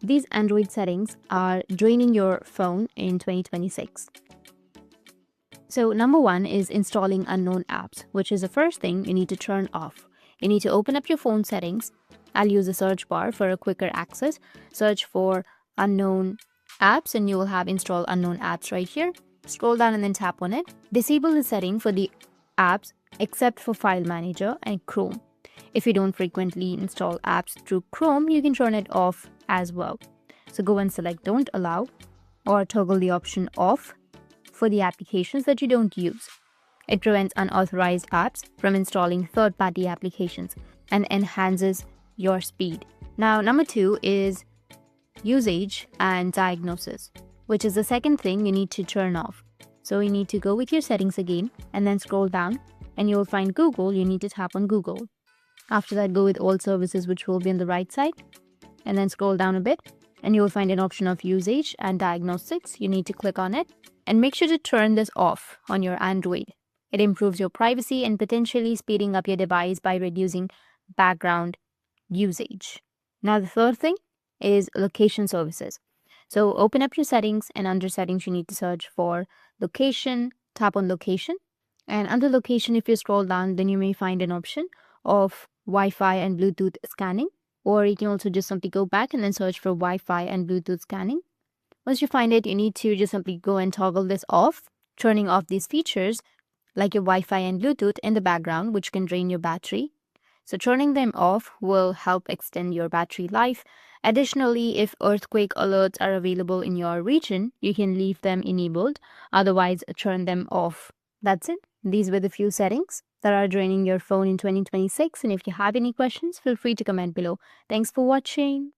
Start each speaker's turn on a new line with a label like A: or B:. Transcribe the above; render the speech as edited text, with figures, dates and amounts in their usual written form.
A: these Android settings are draining your phone in 2026. So number one is installing unknown apps, which is the first thing you need to turn off. You need to open up your phone settings. I'll use the search bar for a quicker access. Search for unknown apps and you will have install unknown apps right here. Scroll down and then tap on it. Disable the setting for the apps except for File Manager and Chrome. If you don't frequently install apps through Chrome, you can turn it off as well. So go and select Don't Allow or toggle the option off for the applications that you don't use. It prevents unauthorized apps from installing third-party applications and enhances your speed. Now, number two is usage and diagnosis, which is the second thing you need to turn off. So you need to go with your settings again and then scroll down and you'll find Google. You need to tap on Google. After that, go with all services, which will be on the right side, and then scroll down a bit and you will find an option of usage and diagnostics. You need to click on it and make sure to turn this off on your Android. It improves your privacy and potentially speeding up your device by reducing background usage. Now, the third thing is location services. So open up your settings and under settings, you need to search for location, tap on location. And under location, if you scroll down, then you may find an option of Wi-Fi and Bluetooth scanning, or you can also just simply go back and then search for Wi-Fi and Bluetooth scanning. Once you find it, you need to just simply go and toggle this off, turning off these features like your Wi-Fi and Bluetooth in the background, which can drain your battery. So turning them off will help extend your battery life. Additionally, if earthquake alerts are available in your region, you can leave them enabled, otherwise turn them off. That's it. These were the few settings that are draining your phone in 2026. And if you have any questions, feel free to comment below. Thanks for watching.